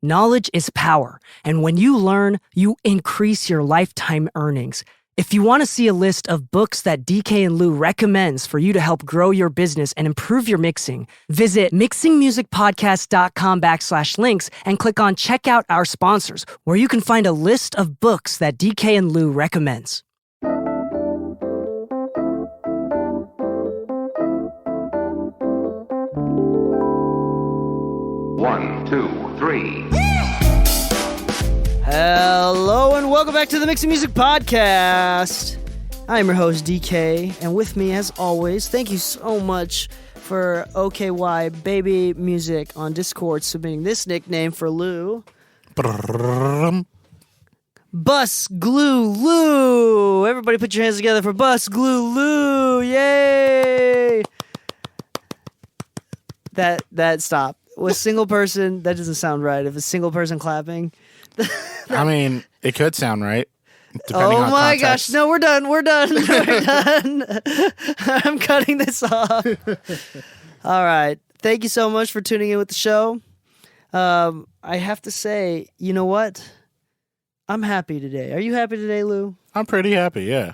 Knowledge is power, and when you learn, you increase your lifetime earnings. If you want to see a list of books that Dee Kei and Lu recommends for you to help grow your business and improve your mixing, visit mixingmusicpodcast.com/links and click on Check Out Our Sponsors, where you can find a list of books that Dee Kei and Lu recommends. One, two, three. Hello and welcome back to the Mixing Music Podcast. I'm your host, Dee Kei, and with me, as always, thank you so much for OKY Baby Music on Discord submitting this nickname for Lu. Bus Glue Lu. Everybody put your hands together for Bus Glue Lu. Yay! That stop. With single person, that doesn't sound right. If it's single person clapping. I mean, it could sound right. Depending on my context. gosh. No, we're done. We're done. I'm cutting this off. All right. Thank you so much for tuning in with the show. I have to say, you know what? I'm happy today. Are you happy today, Lu? I'm pretty happy, yeah.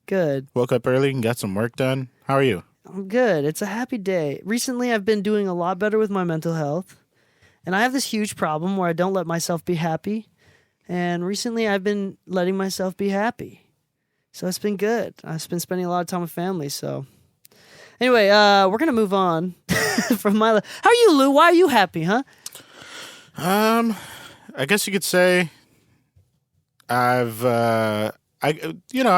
Good. Woke up early and got some work done. How are you? I'm good. It's a happy day. Recently, I've been doing a lot better with my mental health. And I have this huge problem where I don't let myself be happy. And recently, I've been letting myself be happy. So it's been good. I've been spending a lot of time with family. So anyway, we're going to move on from my life. How are you, Lu? Why are you happy, huh? I guess you could say I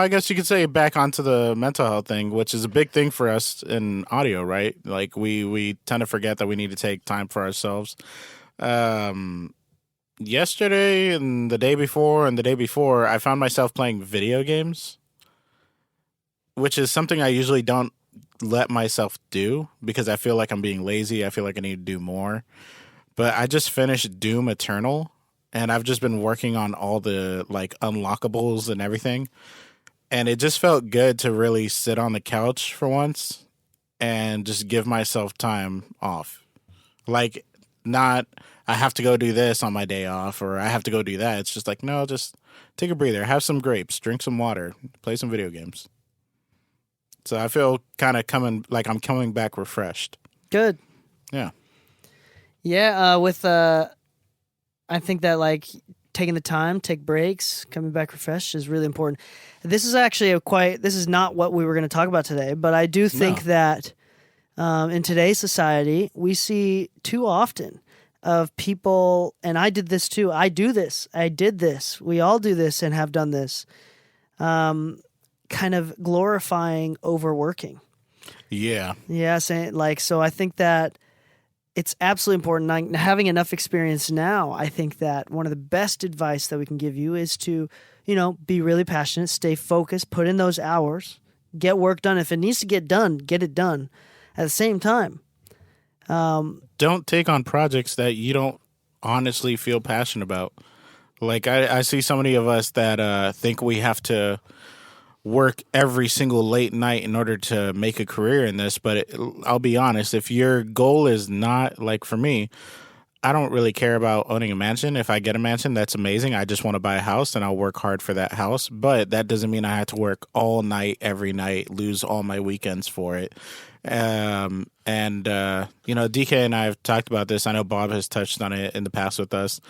guess you could say back onto the mental health thing, which is a big thing for us in audio, right? Like we tend to forget that we need to take time for ourselves. Yesterday and the day before, I found myself playing video games, which is something I usually don't let myself do because I feel like I'm being lazy. I feel like I need to do more. But I just finished Doom Eternal. And I've just been working on all the like unlockables and everything. And it just felt good to really sit on the couch for once and just give myself time off. Like not, I have to go do this on my day off or I have to go do that. It's just like, no, just take a breather, have some grapes, drink some water, play some video games. So I feel kind of I'm coming back refreshed. Good. Yeah. Yeah, I think that like taking the time, take breaks, coming back refreshed is really important. This is actually this is not what we were going to talk about today, but I do think that in today's society, we see too often of people, and I did this too. I do this. I did this. We all do this and have done this. Kind of glorifying overworking. Yeah. Yeah. So I think that it's absolutely important. Like, having enough experience now, I think that one of the best advice that we can give you is to, be really passionate, stay focused, put in those hours, get work done. If it needs to get done, get it done. At the same time, don't take on projects that you don't honestly feel passionate about. Like I see so many of us that think we have to work every single late night in order to make a career in this. But I'll be honest, if your goal is not, like for me, I don't really care about owning a mansion. If I get a mansion, that's amazing. I just want to buy a house and I'll work hard for that house. But that doesn't mean I have to work all night, every night, lose all my weekends for it. DK and I have talked about this. I know Bob has touched on it in the past with us,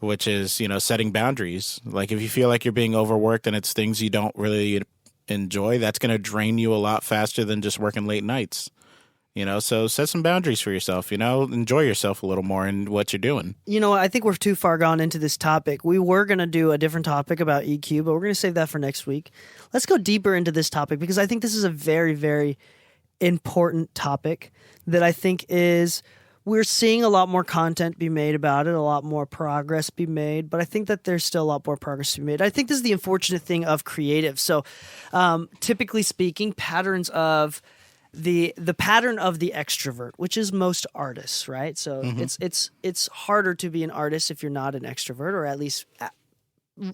which is, setting boundaries. Like if you feel like you're being overworked and it's things you don't really enjoy, that's going to drain you a lot faster than just working late nights. So set some boundaries for yourself, enjoy yourself a little more in what you're doing. I think we're too far gone into this topic. We were going to do a different topic about EQ, but we're going to save that for next week. Let's go deeper into this topic because I think this is a very, very important topic that I think we're seeing a lot more content be made about it, a lot more progress be made, but I think that there's still a lot more progress to be made. I think this is the unfortunate thing of creative. So typically speaking, patterns of the pattern of the extrovert, which is most artists, right? So it's harder to be an artist if you're not an extrovert, or at least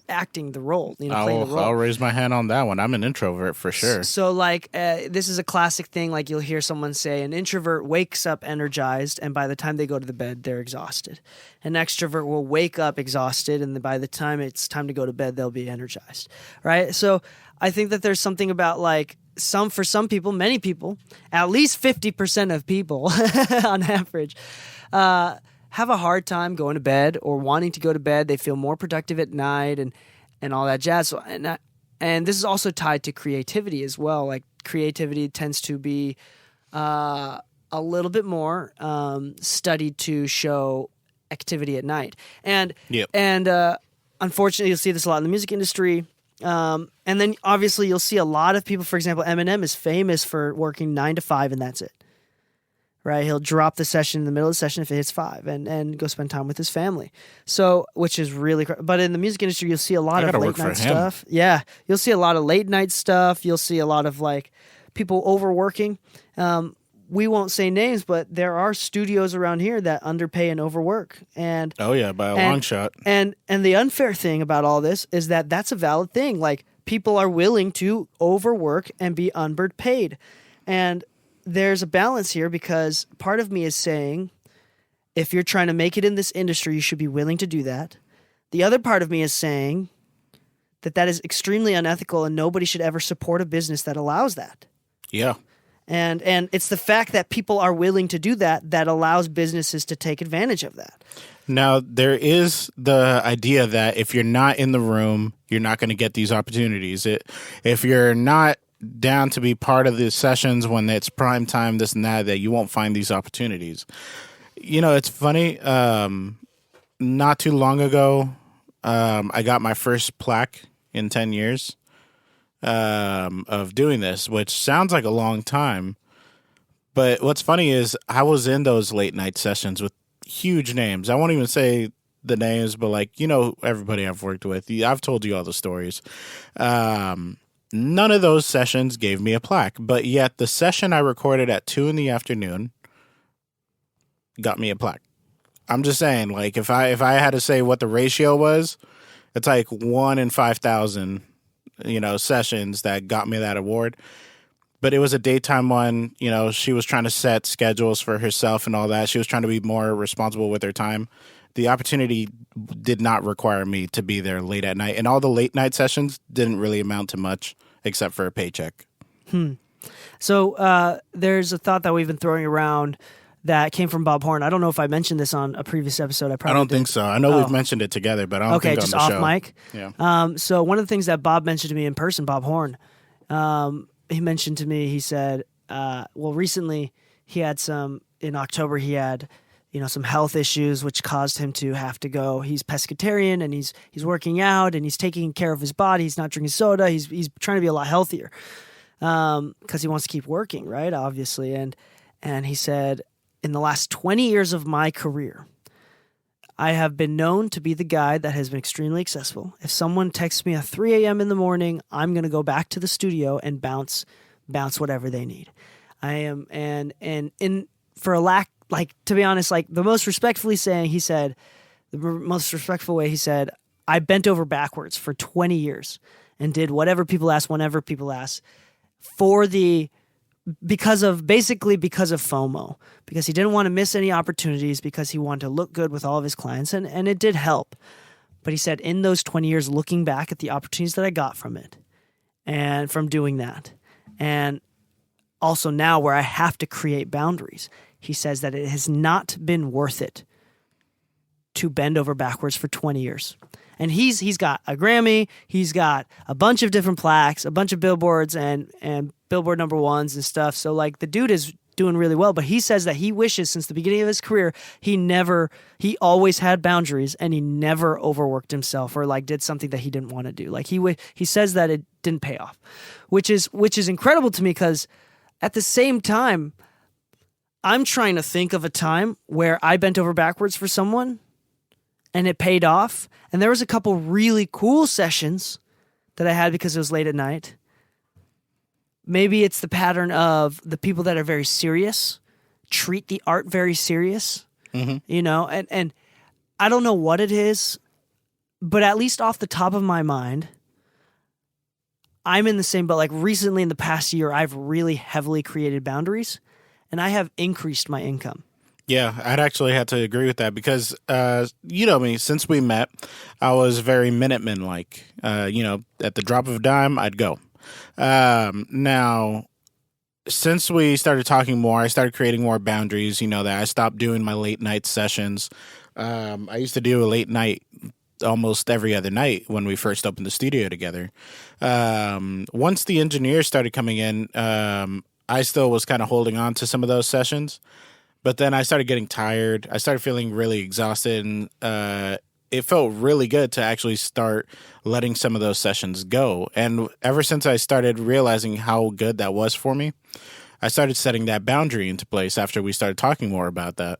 acting the role, playing the role. I'll raise my hand on that one. I'm an introvert for sure. So like this is a classic thing. Like you'll hear someone say an introvert wakes up energized, and by the time they go to the bed, they're exhausted. An extrovert will wake up exhausted, and by the time it's time to go to bed, they'll be energized, right? So I think that there's something about like for some people, many people, at least 50% of people on average, have a hard time going to bed or wanting to go to bed. They feel more productive at night and all that jazz. So, and this is also tied to creativity as well. Like creativity tends to be a little bit more studied to show activity at night. And unfortunately, you'll see this a lot in the music industry. And then obviously you'll see a lot of people, for example, Eminem is famous for working 9 to 5 and that's it. Right, he'll drop the session in the middle of the session if it hits 5, and go spend time with his family. So, which is really, but in the music industry, you'll see a lot of late night stuff. Yeah, you'll see a lot of late night stuff. You'll see a lot of like people overworking. We won't say names, but there are studios around here that underpay and overwork. And by a long shot. And the unfair thing about all this is that that's a valid thing. Like people are willing to overwork and be underpaid, and there's a balance here because part of me is saying if you're trying to make it in this industry, you should be willing to do that. The other part of me is saying that is extremely unethical and nobody should ever support a business that allows that. Yeah. And it's the fact that people are willing to do that allows businesses to take advantage of that. Now, there is the idea that if you're not in the room, you're not going to get these opportunities. If you're not down to be part of the sessions when it's prime time, this and that you won't find these opportunities. It's funny. Not too long ago, I got my first plaque in 10 years of doing this, which sounds like a long time. But what's funny is I was in those late night sessions with huge names. I won't even say the names, but like, everybody I've worked with, I've told you all the stories. None of those sessions gave me a plaque, but yet the session I recorded at 2 p.m. got me a plaque. I'm just saying, like, if I had to say what the ratio was, it's like 1 in 5,000, sessions that got me that award. But it was a daytime one. She was trying to set schedules for herself and all that. She was trying to be more responsible with her time. The opportunity did not require me to be there late at night. And all the late night sessions didn't really amount to much except for a paycheck. So there's a thought that we've been throwing around that came from Bob Horn. I don't know if I mentioned this on a previous episode. I don't think so. I know we've mentioned it together, but I don't think on the show. Okay, just off mic? Yeah. So one of the things that Bob mentioned to me in person, Bob Horn, he mentioned to me, he said, recently he had in October he had some health issues which caused him to have to go. He's pescatarian and he's working out and he's taking care of his body. He's not drinking soda. He's trying to be a lot healthier because he wants to keep working, right? Obviously. And he said, in the last 20 years of my career, I have been known to be the guy that has been extremely accessible. If someone texts me at 3 a.m. in the morning, I'm going to go back to the studio and bounce whatever they need. I am, and for a lack, like, to be honest, like the most respectful way he said, I bent over backwards for 20 years and did whatever people asked, whenever people asked because of FOMO, because he didn't want to miss any opportunities, because he wanted to look good with all of his clients. And it did help. But he said, in those 20 years, looking back at the opportunities that I got from it and from doing that, and also now where I have to create boundaries, he says that it has not been worth it to bend over backwards for 20 years. And he's got a Grammy, he's got a bunch of different plaques, a bunch of billboards and Billboard #1s and stuff. So like the dude is doing really well, but he says that he wishes since the beginning of his career, he always had boundaries and he never overworked himself or like did something that he didn't want to do. Like he says that it didn't pay off, which is incredible to me, because at the same time, I'm trying to think of a time where I bent over backwards for someone and it paid off. And there was a couple really cool sessions that I had because it was late at night. Maybe it's the pattern of the people that are very serious, treat the art very serious, and I don't know what it is. but at least off the top of my mind, I'm in the same boat. Like recently in the past year, I've really heavily created boundaries and I have increased my income. Yeah, I'd actually have to agree with that because, you know me, since we met, I was very Minutemen-like. You know, at the drop of a dime, I'd go. Now, since we started talking more, I started creating more boundaries, you know, that I stopped doing my late night sessions. I used to do a late night almost every other night when we first opened the studio together. Once the engineers started coming in, I still was kind of holding on to some of those sessions. But then I started getting tired. I started feeling really exhausted. And it felt really good to actually start letting some of those sessions go. And ever since I started realizing how good that was for me, I started setting that boundary into place after we started talking more about that.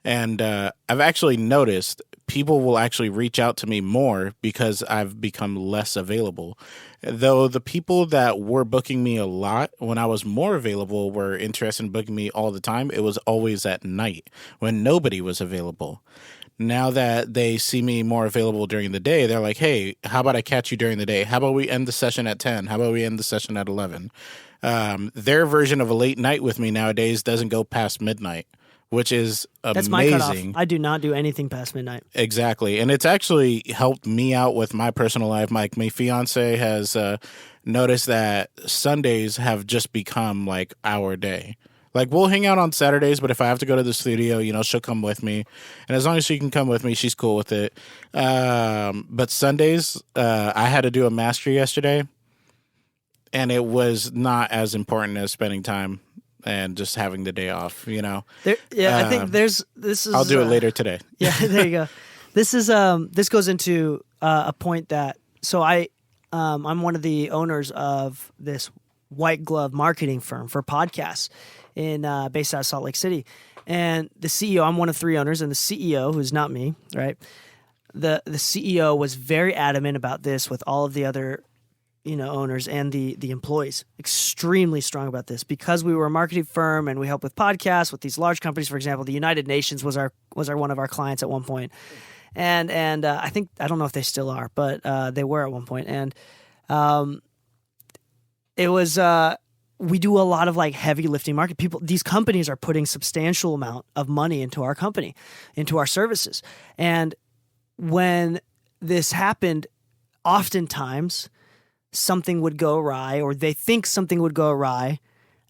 And I've actually noticed people will actually reach out to me more because I've become less available. Though the people that were booking me a lot when I was more available were interested in booking me all the time, it was always at night when nobody was available. Now that they see me more available during the day, they're like, hey, how about I catch you during the day? How about we end the session at 10? How about we end the session at 11? Their version of a late night with me nowadays doesn't go past midnight, which is amazing. That's my cutoff. I do not do anything past midnight. Exactly. And it's actually helped me out with my personal life. My fiance has noticed that Sundays have just become like our day. Like, we'll hang out on Saturdays, but if I have to go to the studio, you know, she'll come with me. And as long as she can come with me, she's cool with it. But Sundays, I had to do a master yesterday, and it was not as important as spending time and just having the day off, you know? I think this is... I'll do it later today. Yeah, there you go. This is this goes into a point that... So I'm one of the owners of this white glove marketing firm for podcasts based out of Salt Lake City. And the CEO, I'm one of 3 owners, and the CEO, who's not me, right? The CEO was very adamant about this with all of the other, you know, owners and the employees. Extremely strong about this because we were a marketing firm and we help with podcasts with these large companies. For example, the United Nations was our one of our clients at one point. And I think, I don't know if they still are, but they were at one point. And it was we do a lot of like heavy lifting market. These companies are putting substantial amount of money into our company, into our services. And when this happened, oftentimes something would go awry, or they think something would go awry,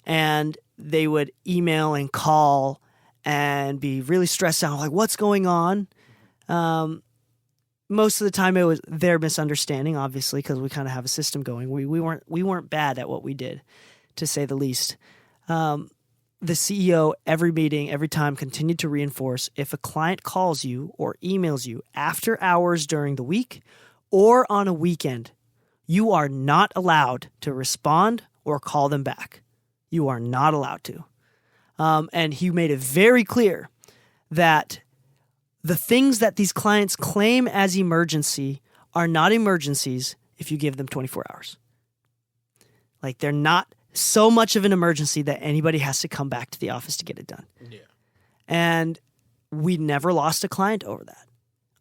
and they would email and call and be really stressed out, like, what's going on? Most of the time it was their misunderstanding, obviously, because we kind of have a system going. We weren't bad at what we did, to say the least. The CEO, every meeting, every time, continued to reinforce, if a client calls you or emails you after hours during the week or on a weekend, you are not allowed to respond or call them back. You are not allowed to. And he made it very clear that the things that these clients claim as emergency are not emergencies if you give them 24 hours. Like, they're not so much of an emergency that anybody has to come back to the office to get it done. Yeah. And we never lost a client over that.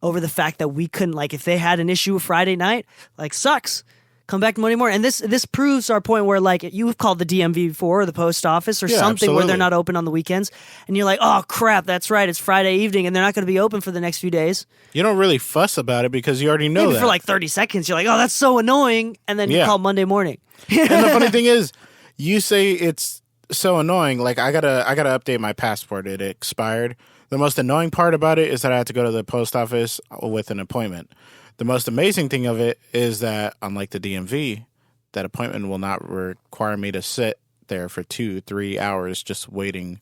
Over the fact that we couldn't, like, if they had an issue Friday night, like, sucks. Come back Monday morning. And this proves our point where, like, you've called the DMV before, or the post office, or something absolutely. where they're not open on the weekends. And you're like, oh, crap, that's right. It's Friday evening, and they're not going to be open for the next few days. You don't really fuss about it because you already know Maybe that. for like 30 seconds, you're like, oh, that's so annoying. And then you call Monday morning. And the funny thing is, you say it's so annoying. Like, I gotta update my passport. It expired. The most annoying part about it is that I had to go to the post office with an appointment. The most amazing thing of it is that, unlike the DMV, that appointment will not require me to sit there for 2-3 hours just waiting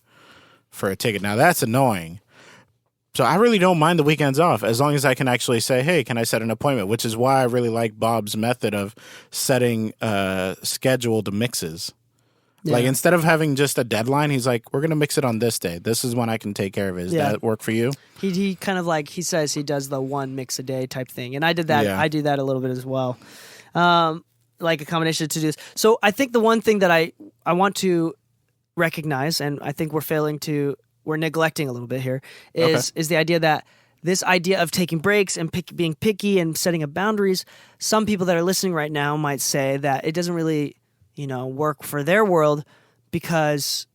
for a ticket. Now, that's annoying. So I really don't mind the weekends off as long as I can actually say, hey, can I set an appointment? Which is why I really like Bob's method of setting scheduled mixes. Yeah. Like, instead of having just a deadline, he's like, we're going to mix it on this day. This is when I can take care of it. Does that work for you? He kind of, like, he says he does the one mix a day type thing. And I did that. Yeah. I do that a little bit as well. Like a combination of to-dos. So I think the one thing that I want to recognize, and I think we're neglecting a little bit here, is the idea that this idea of taking breaks and being picky and setting up boundaries, some people that are listening right now might say that it doesn't really, work for their world because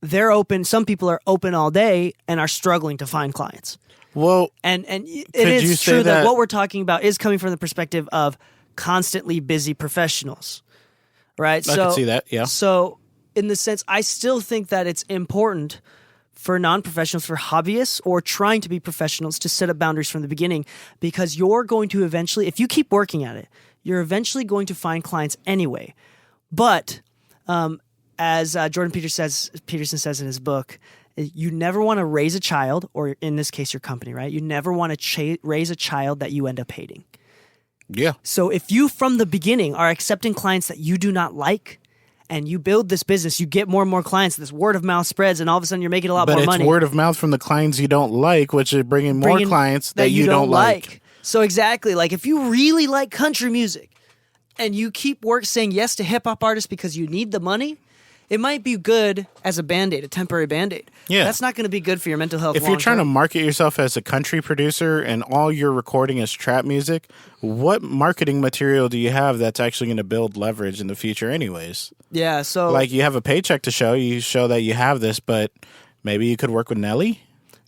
they're open. Some people are open all day and are struggling to find clients. Well, and it is true that what we're talking about is coming from the perspective of constantly busy professionals, right? I can see that, yeah. So in the sense, I still think that it's important for non-professionals, for hobbyists, or trying to be professionals to set up boundaries from the beginning, because you're going to eventually, if you keep working at it, you're eventually going to find clients anyway. But as Jordan Peterson says in his book, you never want to raise a child, or in this case, your company, right? You never want to raise a child that you end up hating. Yeah. So if you, from the beginning, are accepting clients that you do not like, and you build this business, you get more and more clients, this word of mouth spreads, and all of a sudden you're making a lot more money. But it's word of mouth from the clients you don't like, which is bringing more clients that you don't like. So exactly, like if you really like country music, and you keep saying yes to hip-hop artists because you need the money, it might be good as a Band-Aid, a temporary Band-Aid. Yeah. That's not going to be good for your mental health. If you're trying to market yourself as a country producer and all you're recording is trap music, what marketing material do you have that's actually going to build leverage in the future anyways? Yeah, so... Like, you have a paycheck to show. You show that you have this, but maybe you could work with Nelly?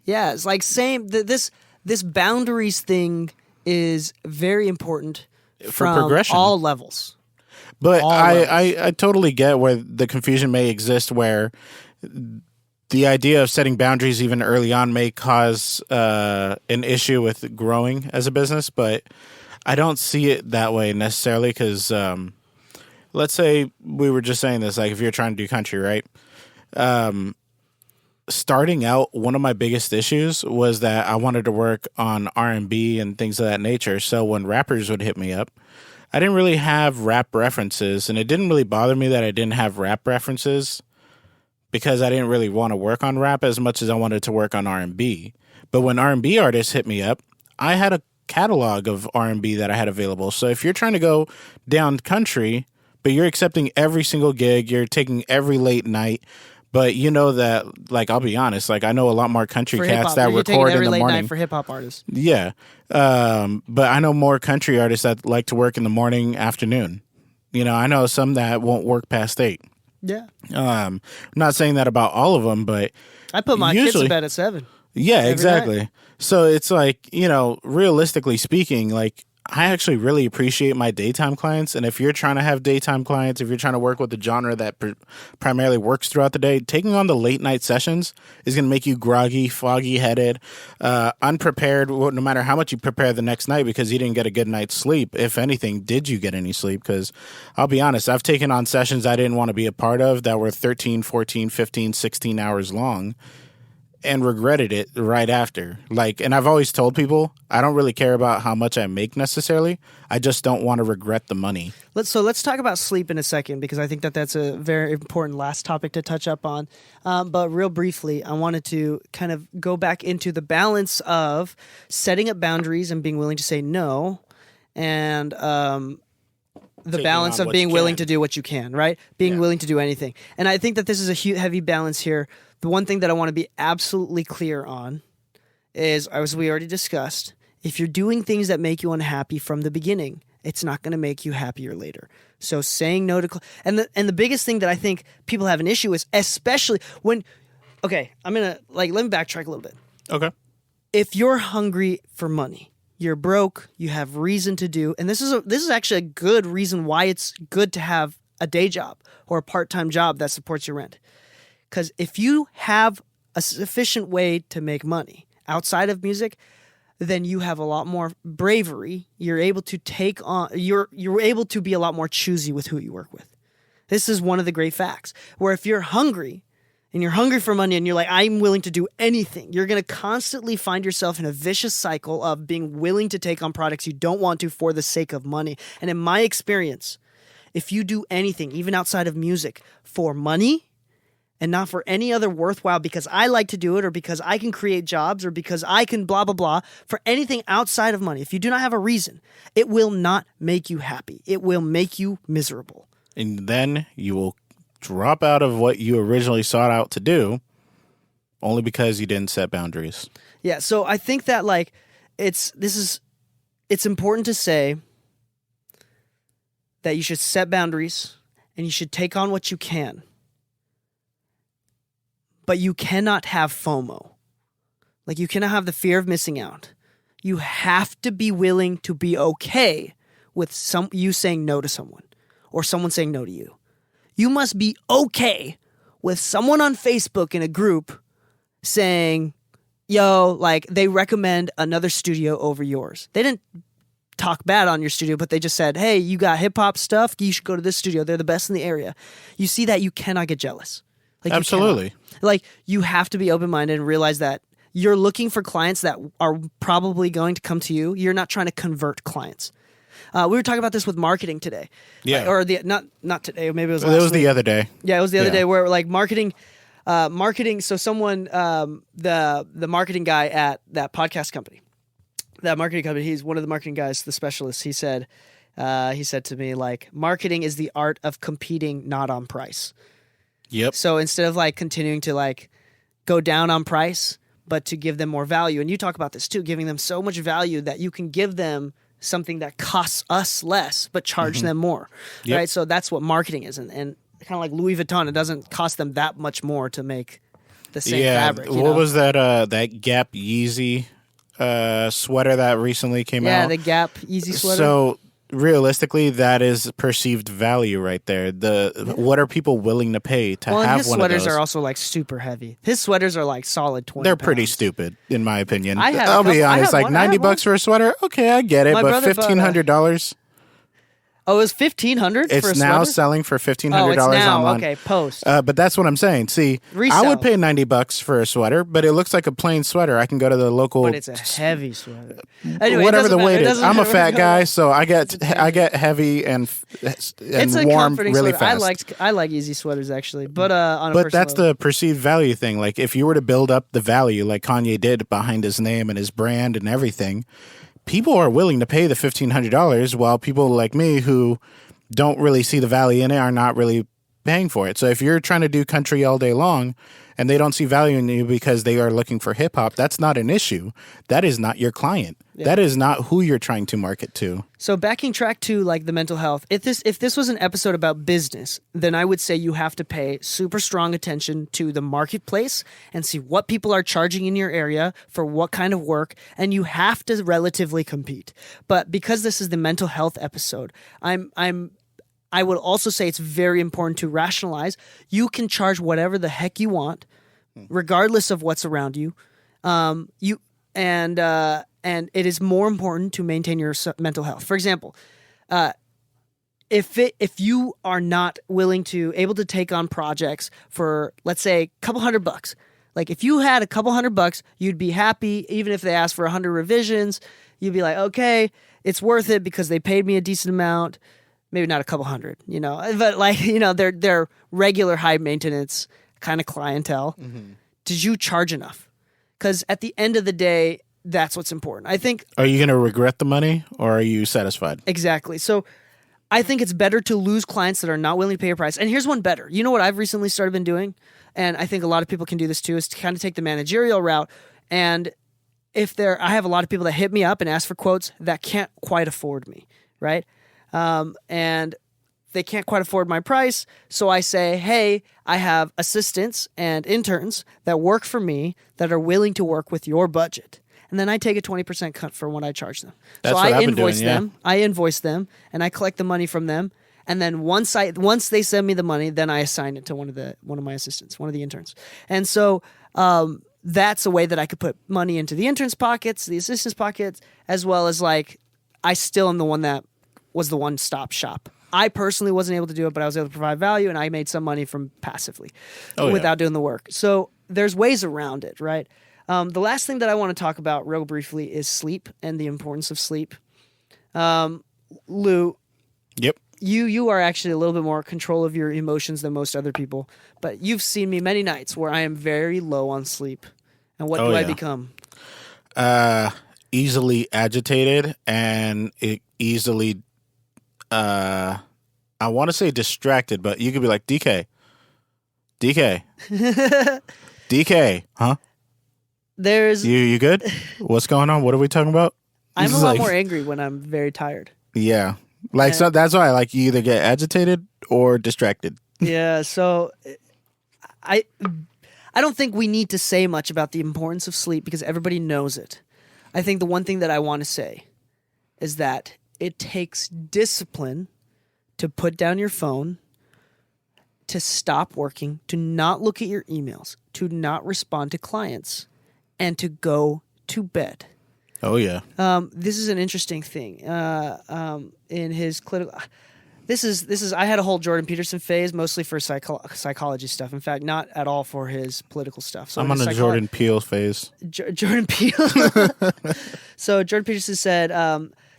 Yeah, it's like this boundaries thing is very important for progression. All levels. But I totally get where the confusion may exist, where the idea of setting boundaries even early on may cause an issue with growing as a business, but I don't see it that way necessarily because let's say we were just saying this, like if you're trying to do country, right? Starting out, one of my biggest issues was that I wanted to work on R&B and things of that nature. So when rappers would hit me up, I didn't really have rap references, and it didn't really bother me that I didn't have rap references because I didn't really want to work on rap as much as I wanted to work on R&B. But when R&B artists hit me up, I had a catalog of R&B that I had available. So if you're trying to go down country, but you're accepting every single gig, you're taking every late night, but you know that, like, I'll be honest, like, I know a lot more country cats that record in the late morning. Night for hip-hop artists. Yeah. But I know more country artists that like to work in the morning, afternoon. I know some that won't work past 8. Yeah. I'm not saying that about all of them, but I put my kids to bed at 7. Yeah, exactly. Night. So it's like, realistically speaking, like, I actually really appreciate my daytime clients. And if you're trying to have daytime clients, if you're trying to work with the genre that primarily works throughout the day, taking on the late night sessions is going to make you groggy, foggy headed, unprepared, no matter how much you prepare the next night because you didn't get a good night's sleep. If anything, did you get any sleep? Because I'll be honest, I've taken on sessions I didn't want to be a part of that were 13, 14, 15, 16 hours long and regretted it right after. And I've always told people, I don't really care about how much I make necessarily. I just don't want to regret the money. Let's talk about sleep in a second, because I think that that's a very important last topic to touch up on. But real briefly, I wanted to kind of go back into the balance of setting up boundaries and being willing to say no, and the balance of being willing to do what you can, right? Being willing to do anything. And I think that this is a heavy balance here. The one thing that I want to be absolutely clear on is, as we already discussed, if you're doing things that make you unhappy from the beginning, it's not going to make you happier later. So saying no to... And the biggest thing that I think people have an issue is, especially when... Okay, I'm going to... let me backtrack a little bit. Okay. If you're hungry for money, you're broke, you have reason to do... And this is actually a good reason why it's good to have a day job or a part-time job that supports your rent. Because if you have a sufficient way to make money outside of music, then you have a lot more bravery. You're able to take on. You're able to be a lot more choosy with who you work with. This is one of the great facts. Where if you're hungry and you're hungry for money and you're like, I'm willing to do anything, you're going to constantly find yourself in a vicious cycle of being willing to take on products you don't want to for the sake of money. And in my experience, if you do anything, even outside of music, for money and not for any other worthwhile, because I like to do it, or because I can create jobs, or because I can blah, blah, blah, for anything outside of money, if you do not have a reason, it will not make you happy. It will make you miserable. And then you will drop out of what you originally sought out to do only because you didn't set boundaries. Yeah, so I think that, it's important to say that you should set boundaries and you should take on what you can. But you cannot have FOMO. Like, you cannot have the fear of missing out. You have to be willing to be okay with you saying no to someone or someone saying no to you. You must be okay with someone on Facebook in a group saying, yo, like, they recommend another studio over yours. They didn't talk bad on your studio, but they just said, hey, you got hip hop stuff, you should go to this studio. They're the best in the area. You see that, you cannot get jealous. Like, absolutely. Like, you have to be open-minded and realize that you're looking for clients that are probably going to come to you. You're not trying to convert clients. We were talking about this with marketing today. Yeah. Or not today, maybe it was last It was week. the other day. Yeah, it was the other day where, like, marketing. So someone, the marketing guy at that podcast company, that marketing company, he's one of the marketing guys, the specialist. He said to me, like, marketing is the art of competing not on price. Yep. So instead of, like, continuing to, like, go down on price, but to give them more value. And you talk about this too, giving them so much value that you can give them something that costs us less, but charge them more. Yep. Right. So that's what marketing is. And kind of like Louis Vuitton, it doesn't cost them that much more to make the same fabric. What was that Gap Yeezy sweater that recently came out? Yeah, the Gap Yeezy sweater. So realistically, that is perceived value right there. What are people willing to pay to have one of those? His sweaters are also, like, super heavy. His sweaters are, like, solid 20 They're pounds. pretty stupid, in my opinion. I'll be honest, like $90 for a sweater, okay, I get it, but $1,500. Oh, it was $1,500 for a sweater? It's now selling for $1,500 now. online. Okay, post. But that's what I'm saying. See, Resell. I would pay $90 for a sweater, but it looks like a plain sweater. I can go to the local. But it's a heavy sweater. Anyway, whatever the weight is. I'm a fat guy, so I get okay. heavy and It's a warm comforting really sweater. fast. I like easy sweaters, actually, but on a But personal that's the perceived value thing. Like, if you were to build up the value like Kanye did behind his name and his brand and everything, people are willing to pay the $1,500, while people like me who don't really see the value in it are not really paying for it. So if you're trying to do country all day long and they don't see value in you because they are looking for hip hop, that's not an issue. That is not your client. Yeah. That is not who you're trying to market to. So backing track to, like, the mental health. If this was an episode about business, then I would say you have to pay super strong attention to the marketplace and see what people are charging in your area for what kind of work, and you have to relatively compete. But because this is the mental health episode, I would also say it's very important to rationalize. You can charge whatever the heck you want, regardless of what's around you. And it is more important to maintain your mental health. For example, if you are not able to take on projects for, let's say, a couple $100, like, if you had a couple $100, you'd be happy. Even if they asked for 100 revisions, you'd be like, okay, it's worth it because they paid me a decent amount. Maybe not a couple hundred, but, like, they're regular high maintenance kind of clientele. Mm-hmm. Did you charge enough? Because at the end of the day, that's what's important. I think. Are you going to regret the money, or are you satisfied? Exactly. So I think it's better to lose clients that are not willing to pay your price. And here's one better. You know what I've recently been doing? And I think a lot of people can do this too, is to kind of take the managerial route. And I have a lot of people that hit me up and ask for quotes that can't quite afford me, right? And they can't quite afford my price. So I say, hey, I have assistants and interns that work for me that are willing to work with your budget. And then I take a 20% cut for what I charge them. That's so what I I've invoice been doing, them. I invoice them and I collect the money from them. And then once they send me the money, then I assign it to one of my assistants, one of the interns. And so that's a way that I could put money into the interns' pockets, the assistants' pockets, as well as, like, I still am the one that was the one-stop shop. I personally wasn't able to do it, but I was able to provide value, and I made some money from passively without doing the work. So there's ways around it, right? The last thing that I want to talk about real briefly is sleep and the importance of sleep. Lou. Yep. You are actually a little bit more control of your emotions than most other people, but you've seen me many nights where I am very low on sleep. And what do I become? Easily agitated and easily... I want to say distracted, but you could be like, DK, DK, DK, huh? there's You good? What's going on? What are we talking about? I'm This a is lot like- more angry when I'm very tired. Yeah. Like, so that's why, like, you either get agitated or distracted. Yeah, so I don't think we need to say much about the importance of sleep because everybody knows it. I think the one thing that I want to say is that it takes discipline to put down your phone, to stop working, to not look at your emails, to not respond to clients, and to go to bed. Oh, yeah. This is an interesting thing. In his clinical, this is. I had a whole Jordan Peterson phase, mostly for psychology stuff. In fact, not at all for his political stuff. So I'm on a Jordan Peele phase. Jordan Peele. So Jordan Peterson said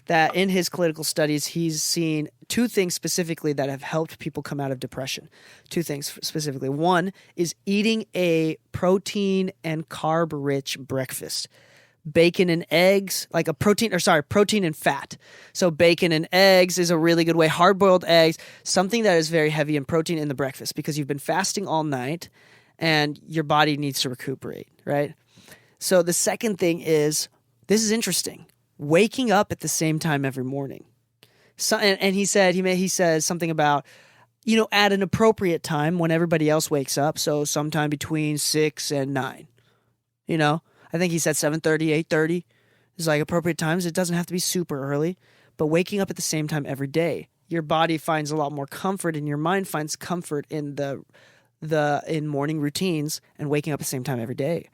that in his clinical studies, he's seen two things specifically that have helped people come out of depression. Two things specifically. One is eating a protein and carb-rich breakfast. Bacon and eggs, like protein and fat. So bacon and eggs is a really good way. Hard-boiled eggs, something that is very heavy in protein in the breakfast because you've been fasting all night and your body needs to recuperate, right? So the second thing is, this is interesting, waking up at the same time every morning. So, and he says something about, at an appropriate time when everybody else wakes up. So sometime between 6 and 9, I think he said 7:30, 8:30 is like appropriate times. It doesn't have to be super early, but waking up at the same time every day, your body finds a lot more comfort and your mind finds comfort in in morning routines and waking up at the same time every day.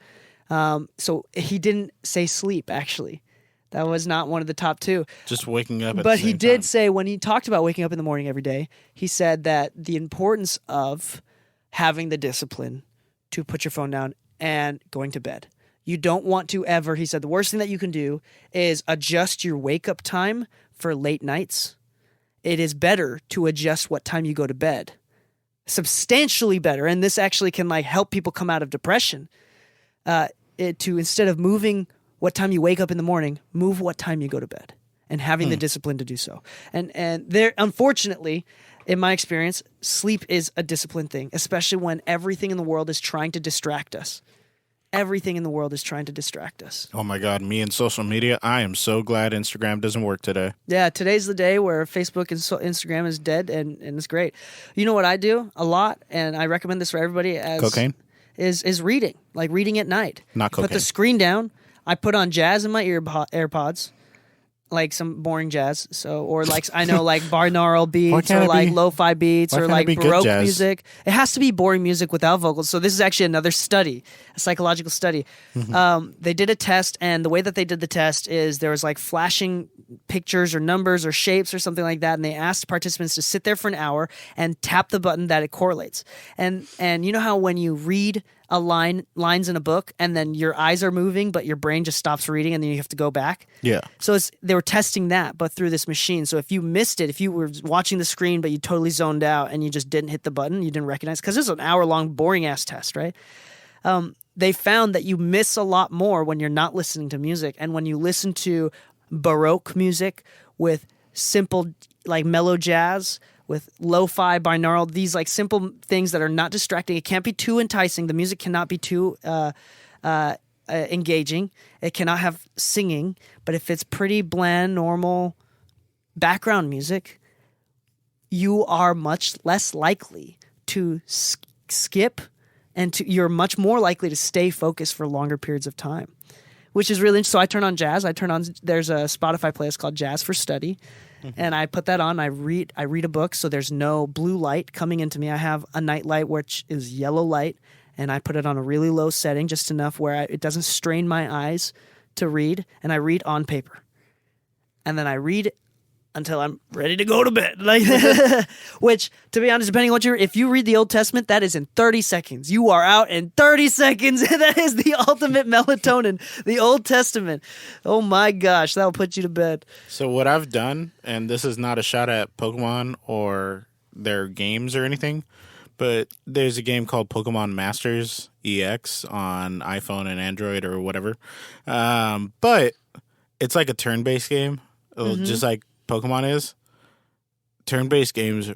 So he didn't say sleep, actually. That was not one of the top two. Just waking up at But the same he did time. say, when he talked about waking up in the morning every day, he said that the importance of having the discipline to put your phone down and going to bed. You don't want to ever, he said, the worst thing that you can do is adjust your wake-up time for late nights. It is better to adjust what time you go to bed. Substantially better. And this actually can help people come out of depression. To instead of moving what time you wake up in the morning, move what time you go to bed and having the discipline to do so. And there, unfortunately, in my experience, sleep is a discipline thing, especially when everything in the world is trying to distract us. Everything in the world is trying to distract us. Oh, my God. Me and social media, I am so glad Instagram doesn't work today. Yeah, today's the day where Facebook and Instagram is dead, and it's great. You know what I do a lot, and I recommend this for everybody as Cocaine? Is reading, like reading at night. Not Put the cocaine. screen down. I put on jazz in my AirPods, like some boring jazz. Or binaural beats can't or it like be- lo-fi beats why or can't it like be good Baroque jazz? music. It has to be boring music without vocals. So this is actually another study, a psychological study. They did a test, and the way that they did the test is there was flashing pictures or numbers or shapes or something like that, and they asked participants to sit there for an hour and tap the button that it correlates. And you know how when you read lines in a book and then your eyes are moving but your brain just stops reading and then you have to go back? Yeah. So they were testing that, but through this machine. So if you missed it, if you were watching the screen but you totally zoned out and you just didn't hit the button, you didn't recognize, because this is an hour-long boring-ass test, right? They found that you miss a lot more when you're not listening to music, and when you listen to Baroque music with simple, mellow jazz, with lo-fi, binaural, these simple things that are not distracting. It can't be too enticing. The music cannot be too engaging. It cannot have singing. But if it's pretty bland, normal background music, you are much less likely to skip, and you're much more likely to stay focused for longer periods of time, which is really interesting. So I turn on jazz. There's a Spotify playlist called Jazz for Study. And I put that on. I read a book, so there's no blue light coming into me. I have a night light, which is yellow light, and I put it on a really low setting, just enough where it doesn't strain my eyes to read. And I read on paper, and then I read until I'm ready to go to bed. Which, to be honest, depending on if you read the Old Testament, that is in 30 seconds. You are out in 30 seconds. That is the ultimate melatonin, the Old Testament. Oh my gosh, that'll put you to bed. So what I've done, and this is not a shot at Pokemon or their games or anything, but there's a game called Pokemon Masters EX on iPhone and Android or whatever. But it's like a turn-based game, just like Pokemon is. Turn-based games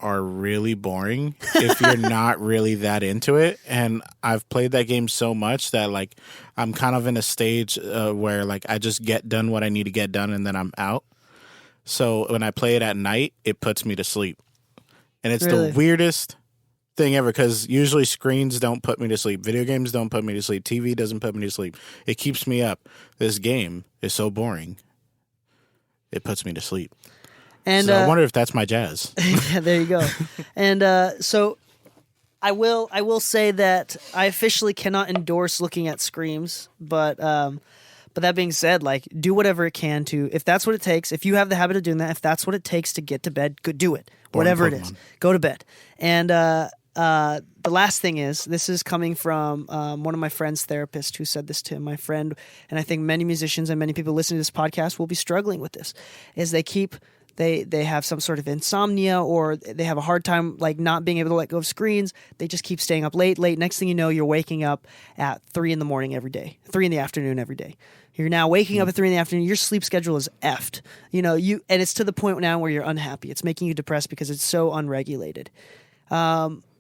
are really boring if you're not really that into it. And I've played that game so much that like I'm kind of in a stage where like I just get done what I need to get done and then I'm out. So when I play it at night, it puts me to sleep. And it's Really? the weirdest thing ever because usually screens don't put me to sleep. Video games don't put me to sleep. TV doesn't put me to sleep. It keeps me up. This game is so boring. It puts me to sleep. And so I wonder if that's my jazz. Yeah, there you go. And so I will say that I officially cannot endorse looking at screams, but that being said, like do whatever it can to, if that's what it takes, if you have the habit of doing that, if that's what it takes to get to bed, go do it. Whatever it is, go to bed. And the last thing is, this is coming from one of my friend's therapist who said this to him. My friend, and I think many musicians and many people listening to this podcast will be struggling with this, is they have some sort of insomnia or they have a hard time like not being able to let go of screens. They just keep staying up late. Next thing you know, you're waking up at 3 in the morning every day, 3 in the afternoon every day. You're now waking up at 3 in the afternoon. Your sleep schedule is effed. And it's to the point now where you're unhappy. It's making you depressed because it's so unregulated.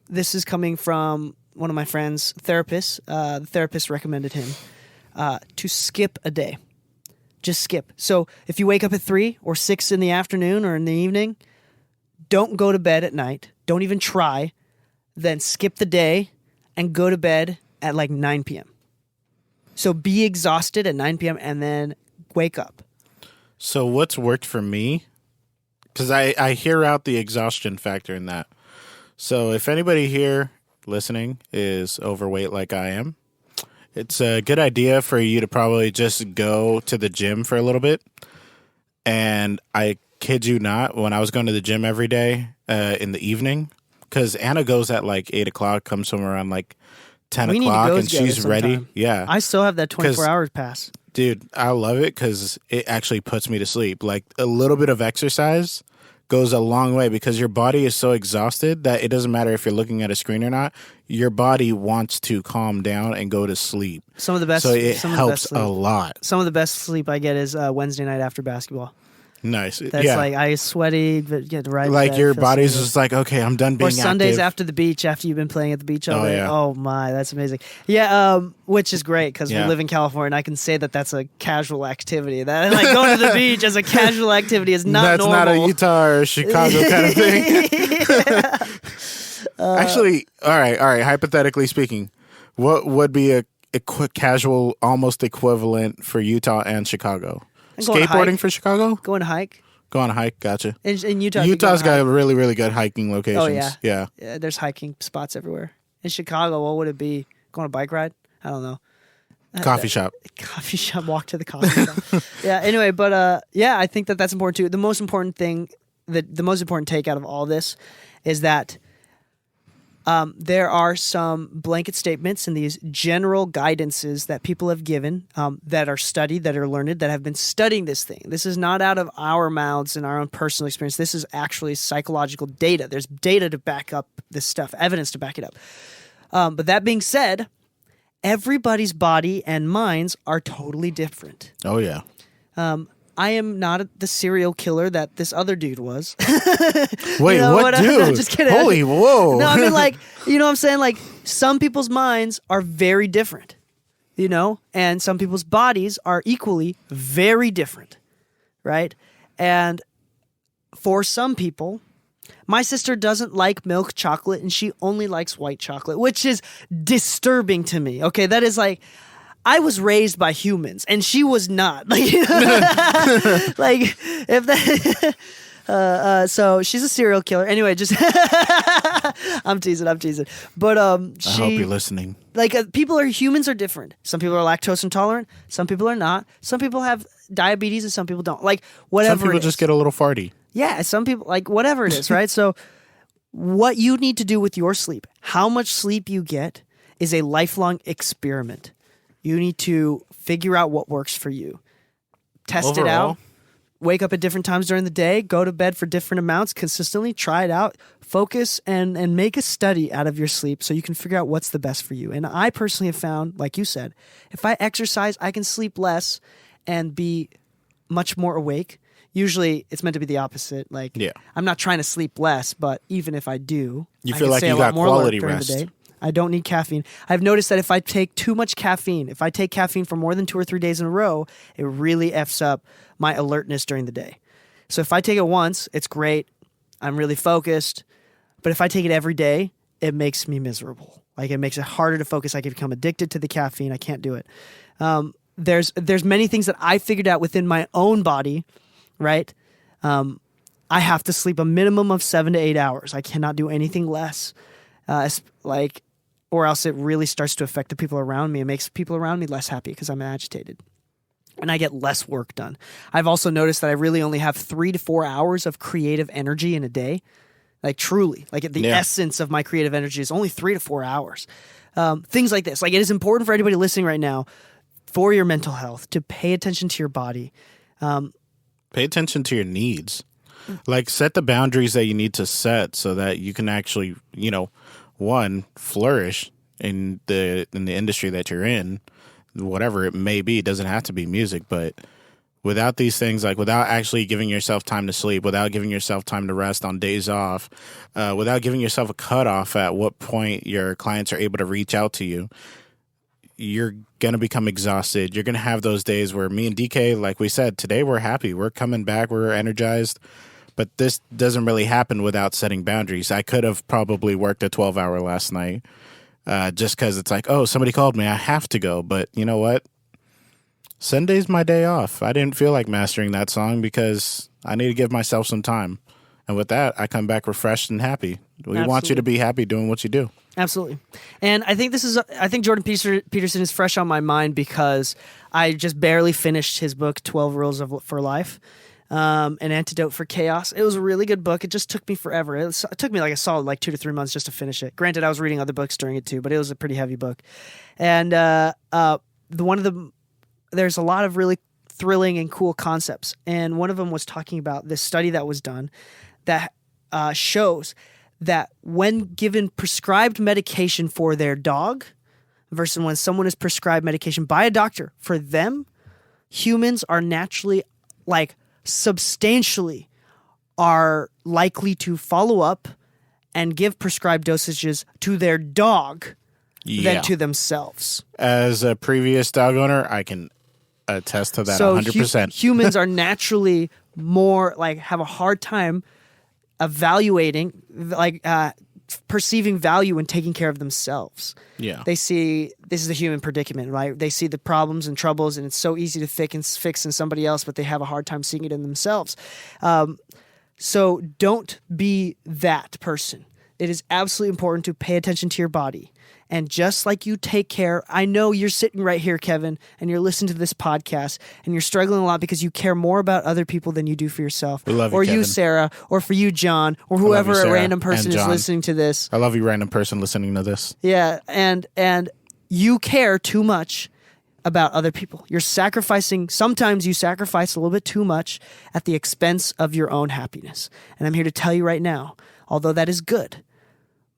This is coming from one of my friend's therapists. The therapist recommended him to skip a day. Just skip. So if you wake up at 3 or 6 in the afternoon or in the evening, don't go to bed at night. Don't even try. Then skip the day and go to bed at like 9 p.m. So be exhausted at 9 p.m. and then wake up. So what's worked for me, because I hear out the exhaustion factor in that. So if anybody here listening is overweight like I am, it's a good idea for you to probably just go to the gym for a little bit. And I kid you not, when I was going to the gym every day in the evening, because Anna goes at like 8 o'clock, comes home around like 10 o'clock, and she's ready. Yeah. I still have that 24 hours pass. Dude, I love it because it actually puts me to sleep. Like a little bit of exercise goes a long way because your body is so exhausted that it doesn't matter if you're looking at a screen or not. Your body wants to calm down and go to sleep. Some of the best. So it some helps of the best a lot. Some of the best sleep I get is Wednesday night after basketball. Nice. That's yeah. like I sweaty, but get right. Like bed, your feel body's so just like, okay, I'm done being active. Or Sundays active. after the beach, after you've been playing at the beach all day. Yeah. Oh my, that's amazing. Yeah, which is great because we Yeah. live in California, and I can say that that's a casual activity. That like going to the beach as a casual activity is not That's normal. not a Utah or Chicago kind of thing. Actually, all right. Hypothetically speaking, what would be a casual, almost equivalent for Utah and Chicago? Skateboarding for Chicago? Going to hike. Go on a hike. Gotcha. In Utah, Utah's got really, really good hiking locations. Oh yeah, Yeah. There's hiking spots everywhere. In Chicago, what would it be? Going on a bike ride? I don't know. Coffee shop. Coffee shop. Walk to the coffee shop. Yeah. Anyway, but yeah, I think that's important too. The most important thing, the most important take out of all this, is that there are some blanket statements and these general guidances that people have given that are studied, that are learned, that have been studying this thing. This is not out of our mouths and our own personal experience. This is actually psychological data. There's data to back up this stuff, evidence to back it up. But that being said, everybody's body and minds are totally different. Oh, yeah. I am not the serial killer that this other dude was. Wait, what dude? I'm just kidding. Holy whoa. No, I mean, like, you know what I'm saying? Like, some people's minds are very different, and some people's bodies are equally very different, right? And for some people, my sister doesn't like milk chocolate and she only likes white chocolate, which is disturbing to me. Okay, that is like, I was raised by humans, and she was not. Like, like if that. So she's a serial killer. Anyway, just I'm teasing. But I hope you're listening. Like humans are different. Some people are lactose intolerant. Some people are not. Some people have diabetes, and some people don't. Like whatever. Some people just get a little farty. Yeah, some people like whatever it is, right? So what you need to do with your sleep, how much sleep you get, is a lifelong experiment. You need to figure out what works for you. Test it out. Wake up at different times during the day. Go to bed for different amounts consistently. Try it out. Focus and make a study out of your sleep so you can figure out what's the best for you. And I personally have found, like you said, if I exercise, I can sleep less and be much more awake. Usually it's meant to be the opposite. Like, Yeah. I'm not trying to sleep less, but even if I do, You I feel can like stay you a lot got more alert quality during rest. the day. I don't need caffeine. I've noticed that if I take too much caffeine, if I take caffeine for more than 2 or 3 days in a row, it really F's up my alertness during the day. So if I take it once, it's great. I'm really focused. But if I take it every day, it makes me miserable. Like, it makes it harder to focus. I can become addicted to the caffeine. I can't do it. There's many things that I figured out within my own body, right? I have to sleep a minimum of 7 to 8 hours. I cannot do anything less. Or else it really starts to affect the people around me. It makes people around me less happy because I'm agitated. And I get less work done. I've also noticed that I really only have 3 to 4 hours of creative energy in a day. Like, truly. Like, the essence of my creative energy is only 3 to 4 hours. Things like this. Like, it is important for anybody listening right now, for your mental health, to pay attention to your body. Pay attention to your needs. Like, set the boundaries that you need to set so that you can actually, one, flourish in the industry that you're in, whatever it may be. It doesn't have to be music, but without these things, like without actually giving yourself time to sleep, without giving yourself time to rest on days off, without giving yourself a cutoff at what point your clients are able to reach out to you, you're going to become exhausted. You're going to have those days where me and Dee Kei, like we said, today we're happy. We're coming back. We're energized. But this doesn't really happen without setting boundaries. I could have probably worked a 12-hour last night just because it's like, oh, somebody called me. I have to go. But you know what? Sunday's my day off. I didn't feel like mastering that song because I need to give myself some time. And with that, I come back refreshed and happy. We want you to be happy doing what you do. Absolutely. And I think Jordan Peterson is fresh on my mind because I just barely finished his book, 12 Rules for Life. An Antidote for Chaos. It was a really good book. It just took me forever. It took me like a solid 2 to 3 months just to finish it. Granted, I was reading other books during it too, but it was a pretty heavy book. And there's a lot of really thrilling and cool concepts. And one of them was talking about this study that was done that shows that when given prescribed medication for their dog versus when someone is prescribed medication by a doctor, for them, humans are naturally, substantially are likely to follow up and give prescribed dosages to their dog than to themselves. As a previous dog owner, I can attest to that 100%. Humans are naturally more have a hard time evaluating, perceiving value in taking care of themselves. Yeah. They see this is the human predicament, right? They see the problems and troubles, and it's so easy to fix in somebody else, but they have a hard time seeing it in themselves. So don't be that person. It is absolutely important to pay attention to your body. And just like you take care, I know you're sitting right here, Kevin, and you're listening to this podcast, and you're struggling a lot because you care more about other people than you do for yourself. We love you, or Kevin. You, Sarah, or for you, John, or whoever you, Sarah, a random person is listening to this. I love you, random person listening to this. Yeah, and you care too much about other people. You're sacrificing, sometimes you sacrifice a little bit too much at the expense of your own happiness. And I'm here to tell you right now, although that is good,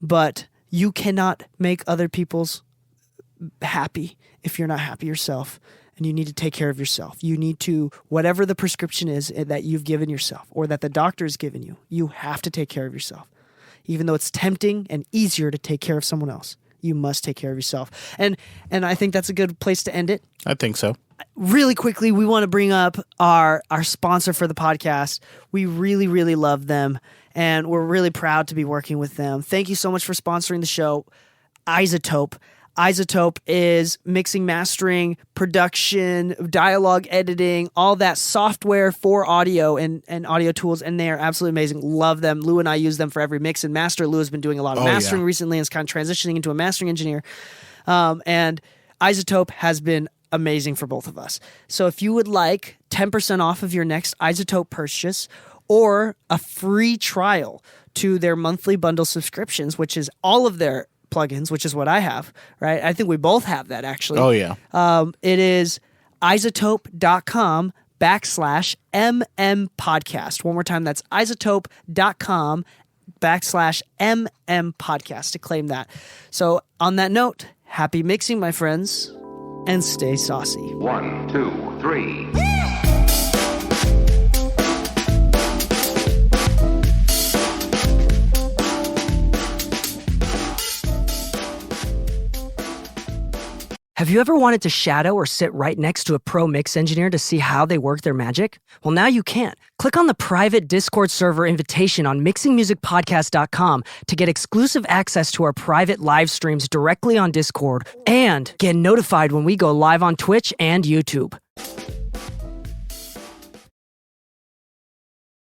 but you cannot make other people's happy if you're not happy yourself, and you need to take care of yourself. You need to, whatever the prescription is that you've given yourself or that the doctor has given you, you have to take care of yourself. Even though it's tempting and easier to take care of someone else, you must take care of yourself. And I think that's a good place to end it. I think so. Really quickly, we want to bring up our sponsor for the podcast. We really, really love them, and we're really proud to be working with them. Thank you so much for sponsoring the show, iZotope. iZotope is mixing, mastering, production, dialogue editing, all that software for audio and audio tools, and they are absolutely amazing. Love them. Lou and I use them for every mix and master. Lou has been doing a lot of mastering recently and is kind of transitioning into a mastering engineer. And iZotope has been amazing for both of us. So if you would like 10% off of your next iZotope purchase or a free trial to their monthly bundle subscriptions, which is all of their plugins, which is what I have, right? I think we both have that, actually. Oh, yeah. It is iZotope.com/MM podcast. One more time, that's iZotope.com/MM podcast to claim that. So on that note, happy mixing, my friends, and stay saucy. 1, 2, 3. Have you ever wanted to shadow or sit right next to a pro mix engineer to see how they work their magic? Well, now you can. Click on the private Discord server invitation on mixingmusicpodcast.com to get exclusive access to our private live streams directly on Discord and get notified when we go live on Twitch and YouTube.